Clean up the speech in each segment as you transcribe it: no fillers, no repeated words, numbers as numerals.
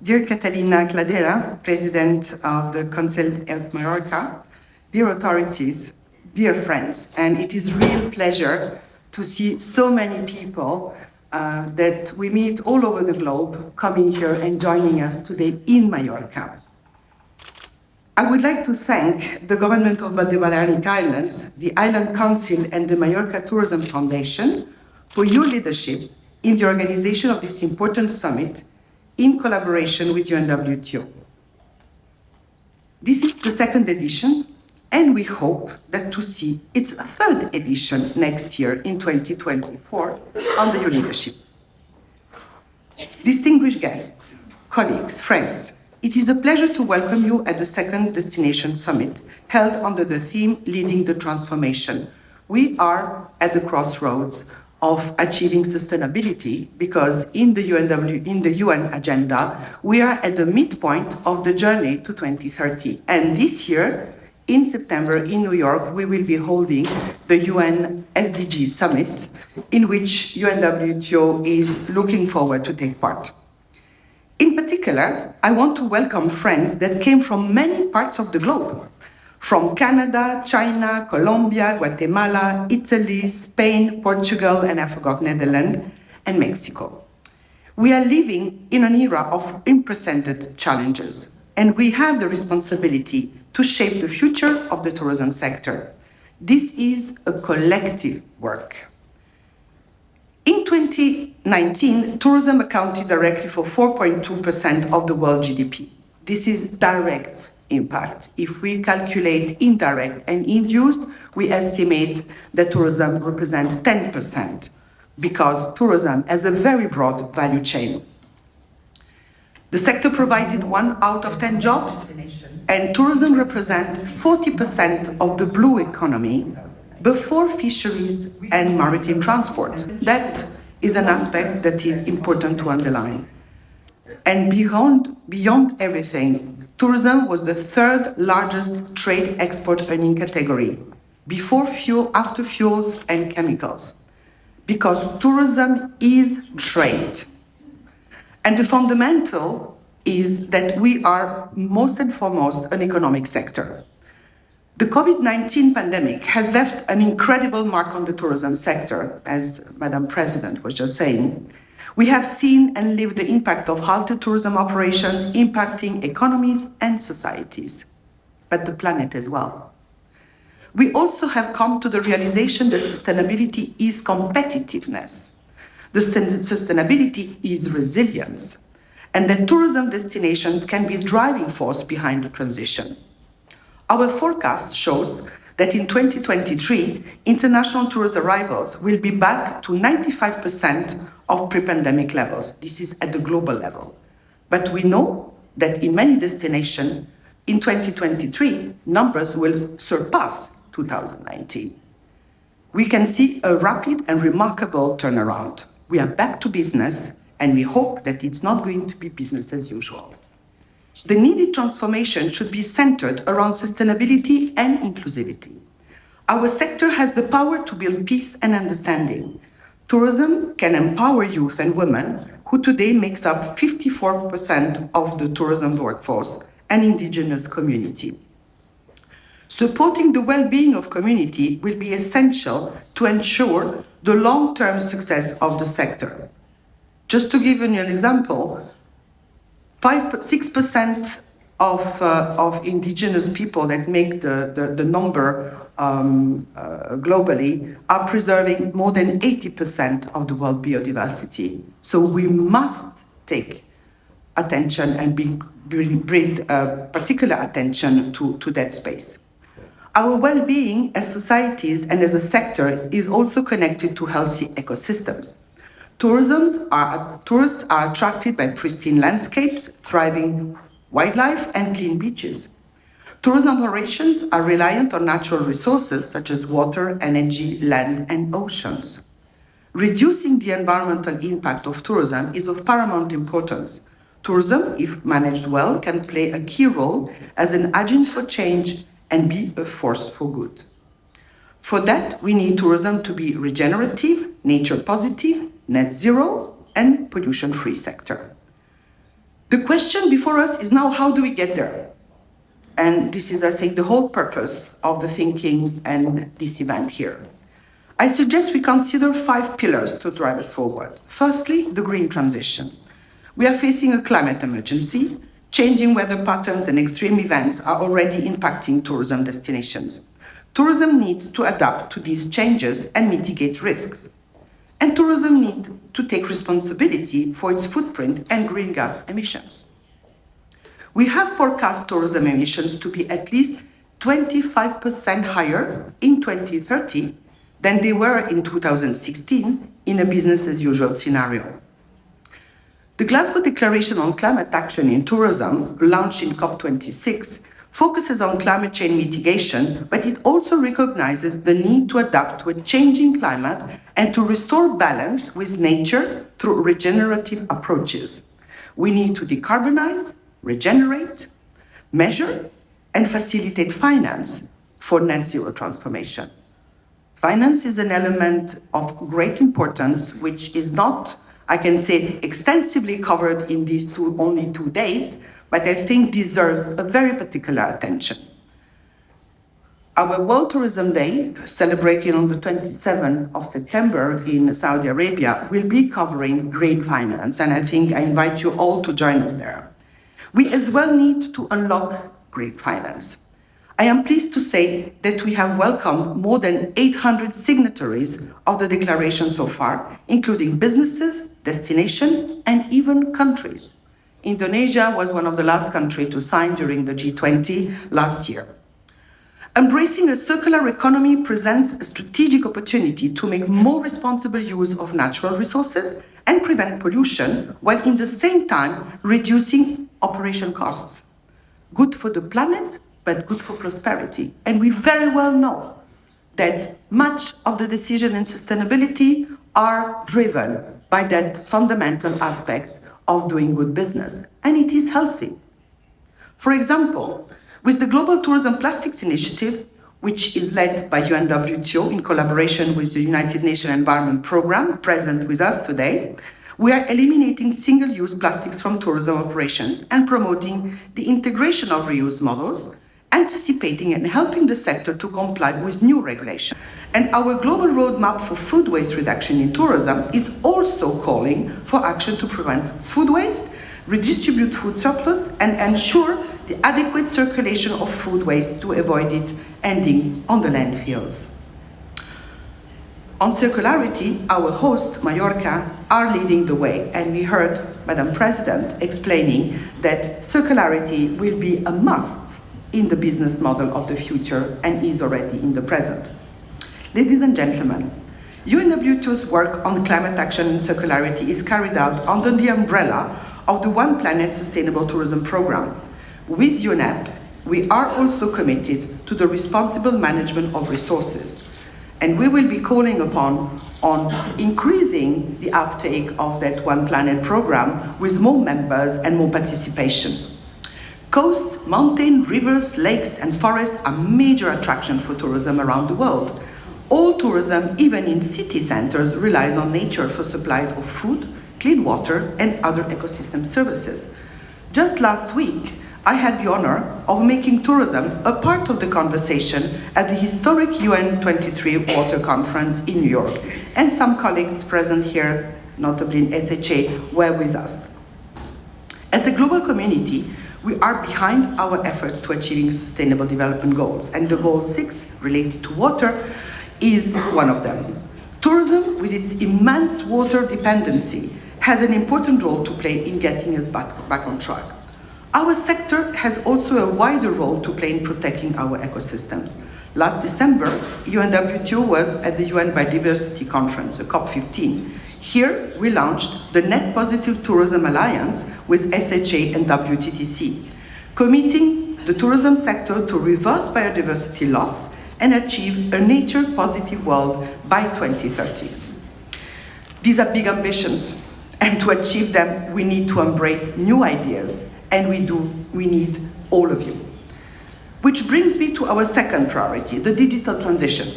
Dear Catalina Cladera, President of the Council of Mallorca, dear authorities, dear friends, and it is a real pleasure to see so many people that we meet all over the globe coming here and joining us today in Mallorca. I would like to thank the government of the Balearic Islands, the Island Council and the Mallorca Tourism Foundation for your leadership in the organization of this important summit in collaboration with UNWTO. This is the second edition, and we hope that to see its third edition next year in 2024 under your leadership. Distinguished guests, colleagues, friends, it is a pleasure to welcome you at the second Destination Summit held under the theme Leading the Transformation. We are at the crossroads of achieving sustainability because in the UN agenda, we are at the midpoint of the journey to 2030. And this year, in September in New York, we will be holding the UN SDG Summit, in which UNWTO is looking forward to take part. In particular, I want to welcome friends that came from many parts of the globe, from Canada, China, Colombia, Guatemala, Italy, Spain, Portugal, and I forgot Netherlands, and Mexico. We are living in an era of unprecedented challenges, and we have the responsibility to shape the future of the tourism sector. This is a collective work. In 2019, tourism accounted directly for 4.2% of the world GDP. This is direct impact. If we calculate indirect and induced, we estimate that tourism represents 10% because tourism has a very broad value chain. The sector provided 1 out of 10 jobs, and tourism represents 40% of the blue economy before fisheries and maritime transport. That is an aspect that is important to underline. And beyond everything, tourism was the third largest trade export earning category, after fuels and chemicals, because tourism is trade. And the fundamental is that we are most and foremost an economic sector. The COVID-19 pandemic has left an incredible mark on the tourism sector, as Madam President was just saying. We have seen and lived the impact of halted tourism operations impacting economies and societies, but the planet as well. We also have come to the realization that sustainability is competitiveness. The sustainability is resilience, and that tourism destinations can be a driving force behind the transition. Our forecast shows that in 2023, international tourist arrivals will be back to 95% of pre-pandemic levels. This is at the global level. But we know that in many destinations, in 2023, numbers will surpass 2019. We can see a rapid and remarkable turnaround. We are back to business, and we hope that it's not going to be business as usual. The needed transformation should be centered around sustainability and inclusivity. Our sector has the power to build peace and understanding. Tourism can empower youth and women, who today makes up 54% of the tourism workforce, and indigenous community. Supporting the well-being of community will be essential to ensure the long-term success of the sector. Just to give you an example, 6% of indigenous people that make the number globally are preserving more than 80% of the world biodiversity. So we must take attention and bring particular attention to that space. Our well-being as societies and as a sector is also connected to healthy ecosystems. Tourists are attracted by pristine landscapes, thriving wildlife, and clean beaches. Tourism operations are reliant on natural resources such as water, energy, land, and oceans. Reducing the environmental impact of tourism is of paramount importance. Tourism, if managed well, can play a key role as an agent for change and be a force for good. For that, we need tourism to be regenerative, nature positive, net zero, and pollution-free sector. The question before us is now, how do we get there? And this is, I think, the whole purpose of the thinking and this event here. I suggest we consider 5 pillars to drive us forward. Firstly, the green transition. We are facing a climate emergency. Changing weather patterns and extreme events are already impacting tourism destinations. Tourism needs to adapt to these changes and mitigate risks. And tourism needs to take responsibility for its footprint and greenhouse gas emissions. We have forecast tourism emissions to be at least 25% higher in 2030 than they were in 2016 in a business-as-usual scenario. The Glasgow Declaration on Climate Action in Tourism, launched in COP26, focuses on climate change mitigation, but it also recognizes the need to adapt to a changing climate and to restore balance with nature through regenerative approaches. We need to decarbonize, regenerate, measure, and facilitate finance for net zero transformation. Finance is an element of great importance, which is not, I can say, extensively covered in these only 2 days, but I think deserves a very particular attention. Our World Tourism Day, celebrated on the 27th of September in Saudi Arabia, will be covering green finance, and I think I invite you all to join us there. We as well need to unlock green finance. I am pleased to say that we have welcomed more than 800 signatories of the declaration so far, including businesses, destinations, and even countries. Indonesia was one of the last countries to sign during the G20 last year. Embracing a circular economy presents a strategic opportunity to make more responsible use of natural resources and prevent pollution, while in the same time reducing operation costs. Good for the planet, but good for prosperity. And we very well know that much of the decision in sustainability are driven by that fundamental aspect of doing good business, and it is healthy. For example, with the Global Tourism Plastics Initiative, which is led by UNWTO in collaboration with the United Nations Environment Programme, present with us today, we are eliminating single-use plastics from tourism operations and promoting the integration of reuse models, anticipating and helping the sector to comply with new regulations. And our global roadmap for food waste reduction in tourism is also calling for action to prevent food waste, redistribute food surplus, and ensure the adequate circulation of food waste to avoid it ending on the landfills. On circularity, our host, Mallorca, are leading the way, and we heard Madam President explaining that circularity will be a must in the business model of the future and is already in the present. Ladies and gentlemen, UNWTO's work on climate action and circularity is carried out under the umbrella of the One Planet Sustainable Tourism Programme. With UNEP, we are also committed to the responsible management of resources, and we will be calling upon increasing the uptake of that One Planet programme with more members and more participation. Coasts, mountains, rivers, lakes, and forests are major attractions for tourism around the world. All tourism, even in city centers, relies on nature for supplies of food, clean water, and other ecosystem services. Just last week, I had the honor of making tourism a part of the conversation at the historic UNWTO Water Conference in New York, and some colleagues present here, notably in SHA, were with us. As a global community, we are behind our efforts to achieving Sustainable Development Goals, and the Goal 6, related to water, is one of them. Tourism, with its immense water dependency, has an important role to play in getting us back on track. Our sector has also a wider role to play in protecting our ecosystems. Last December, UNWTO was at the UN Biodiversity Conference, COP15. Here, we launched the Net Positive Tourism Alliance with SHA and WTTC, committing the tourism sector to reverse biodiversity loss and achieve a nature-positive world by 2030. These are big ambitions, and to achieve them, we need to embrace new ideas, and we need all of you. Which brings me to our second priority, the digital transition.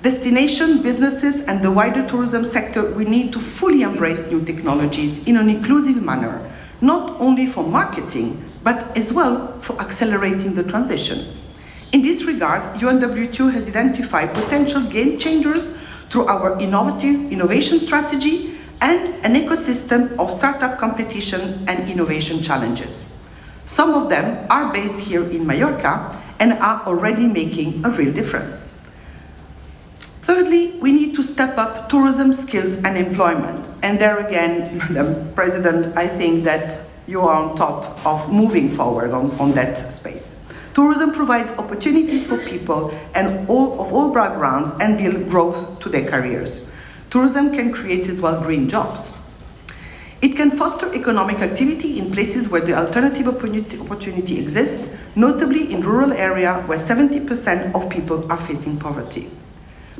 Destination businesses and the wider tourism sector, we need to fully embrace new technologies in an inclusive manner, not only for marketing, but as well for accelerating the transition. In this regard, UNWTO has identified potential game changers through our innovation strategy and an ecosystem of startup competition and innovation challenges. Some of them are based here in Mallorca and are already making a real difference. Thirdly, we need to step up tourism skills and employment. And there again, Madam President, I think that you are on top of moving forward on that space. Tourism provides opportunities for people of all backgrounds and build growth to their careers. Tourism can create as well green jobs. It can foster economic activity in places where the alternative opportunity exists, notably in rural areas where 70% of people are facing poverty.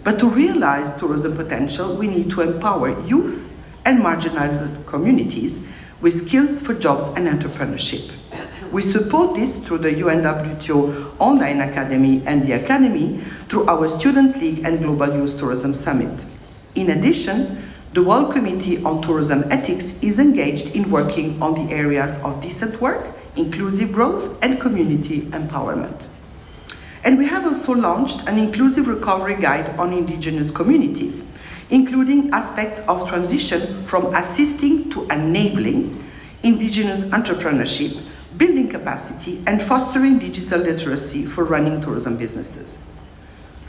But to realize tourism potential, we need to empower youth and marginalized communities with skills for jobs and entrepreneurship. We support this through the UNWTO Online Academy and the Academy through our Students' League and Global Youth Tourism Summit. In addition, the World Committee on Tourism Ethics is engaged in working on the areas of decent work, inclusive growth, and community empowerment. And we have also launched an inclusive recovery guide on indigenous communities, including aspects of transition from assisting to enabling indigenous entrepreneurship, building capacity, and fostering digital literacy for running tourism businesses.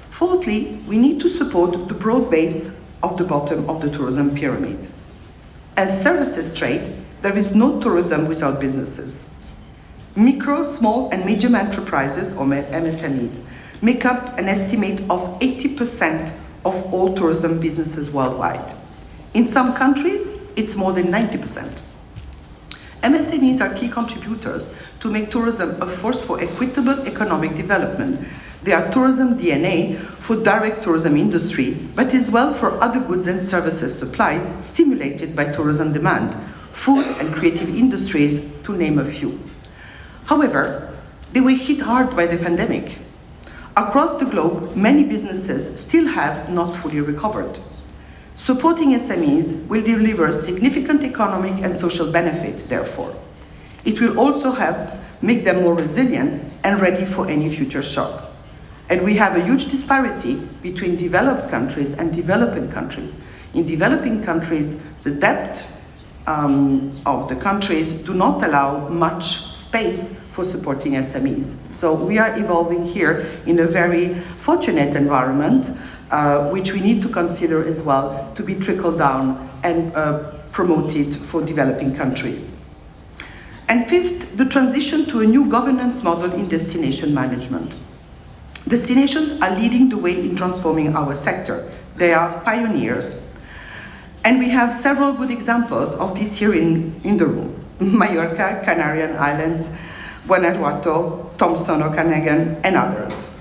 Fourthly, we need to support the broad base of the bottom of the tourism pyramid. As services trade, there is no tourism without businesses. Micro, small, and medium enterprises, or MSMEs, make up an estimate of 80% of all tourism businesses worldwide. In some countries, it's more than 90%. MSMEs are key contributors to make tourism a force for equitable economic development. They are tourism DNA for direct tourism industry, but as well for other goods and services supplied, stimulated by tourism demand, food and creative industries, to name a few. However, they were hit hard by the pandemic. Across the globe, many businesses still have not fully recovered. Supporting SMEs will deliver significant economic and social benefit, therefore. It will also help make them more resilient and ready for any future shock. And we have a huge disparity between developed countries and developing countries. In developing countries, the debt of the countries do not allow much space for supporting SMEs. So we are evolving here in a very fortunate environment, which we need to consider as well to be trickled down and promoted for developing countries. And fifth, the transition to a new governance model in destination management. Destinations are leading the way in transforming our sector. They are pioneers. And we have several good examples of this here in the room. Mallorca, Canarian Islands, UNWTO, Thompson Okanagan, and others.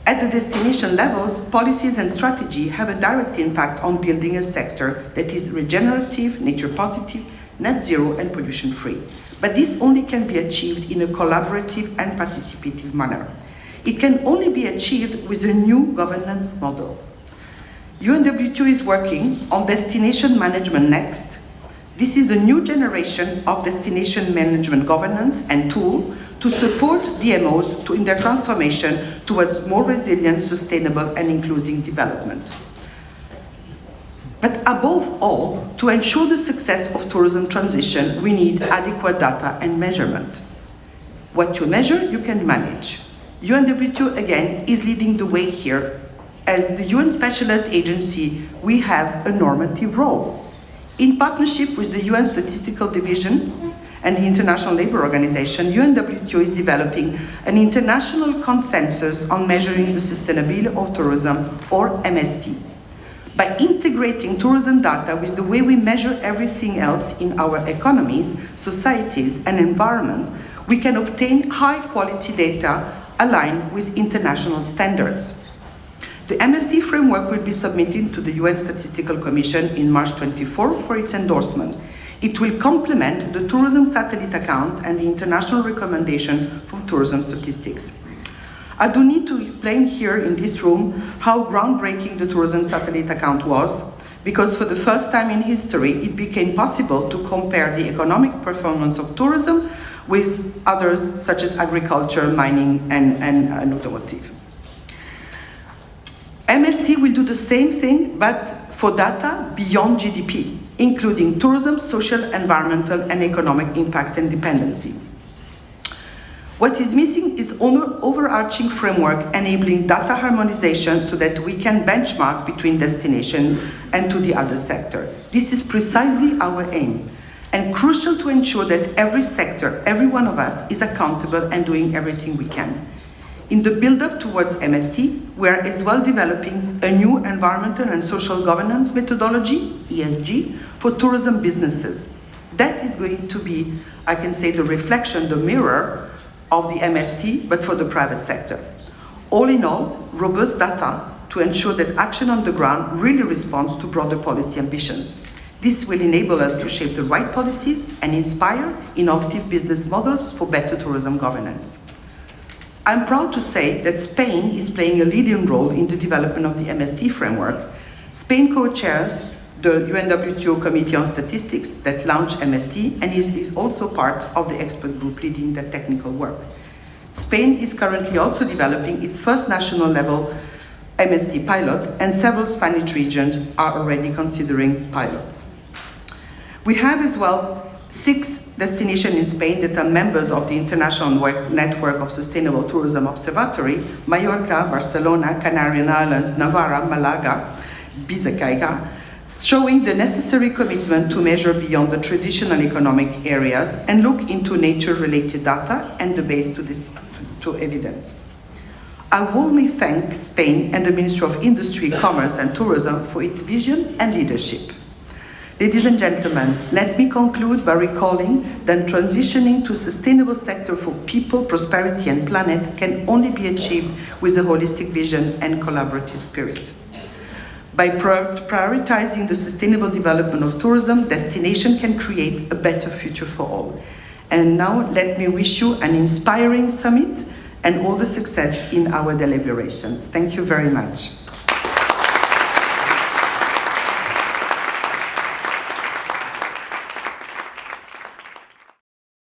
At the destination levels, policies and strategy have a direct impact on building a sector that is regenerative, nature positive, net zero, and pollution free. But this only can be achieved in a collaborative and participative manner. It can only be achieved with a new governance model. UNWTO is working on Destination Management Next. This is a new generation of destination management governance and tool to support DMOs in their transformation towards more resilient, sustainable, and inclusive development. But above all, to ensure the success of tourism transition, we need adequate data and measurement. What you measure, you can manage. UNWTO, again, is leading the way here. As the UN Specialist Agency, we have a normative role. In partnership with the UN Statistical Division and the International Labour Organization, UNWTO is developing an international consensus on measuring the sustainability of tourism, or MST. By integrating tourism data with the way we measure everything else in our economies, societies, and environment, we can obtain high-quality data aligned with international standards. The MSD framework will be submitted to the UN Statistical Commission in March 24 for its endorsement. It will complement the tourism satellite accounts and the international recommendation from tourism statistics. I do need to explain here in this room how groundbreaking the tourism satellite account was, because for the first time in history, it became possible to compare the economic performance of tourism with others such as agriculture, mining, and automotive. MST will do the same thing, but for data beyond GDP, including tourism, social, environmental, and economic impacts and dependency. What is missing is an overarching framework enabling data harmonization so that we can benchmark between destinations and to the other sector. This is precisely our aim, and crucial to ensure that every sector, every one of us, is accountable and doing everything we can. In the build-up towards MST, we are as well developing a new environmental and social governance methodology, ESG, for tourism businesses. That is going to be, I can say, the reflection, the mirror of the MST, but for the private sector. All in all, robust data to ensure that action on the ground really responds to broader policy ambitions. This will enable us to shape the right policies and inspire innovative business models for better tourism governance. I'm proud to say that Spain is playing a leading role in the development of the MST framework. Spain co-chairs the UNWTO Committee on Statistics that launched MST and is also part of the expert group leading the technical work. Spain is currently also developing its first national level MST pilot, and several Spanish regions are already considering pilots. We have as well 6 destinations in Spain that are members of the International Network of Sustainable Tourism Observatory: Mallorca, Barcelona, Canary Islands, Navarra, Malaga, Biscaya, showing the necessary commitment to measure beyond the traditional economic areas and look into nature-related data and the base to evidence. I warmly thank Spain and the Ministry of Industry, Commerce and Tourism for its vision and leadership. Ladies and gentlemen, let me conclude by recalling that transitioning to a sustainable sector for people, prosperity and planet can only be achieved with a holistic vision and collaborative spirit. By prioritizing the sustainable development of tourism, destination can create a better future for all. And now let me wish you an inspiring summit and all the success in our deliberations. Thank you very much.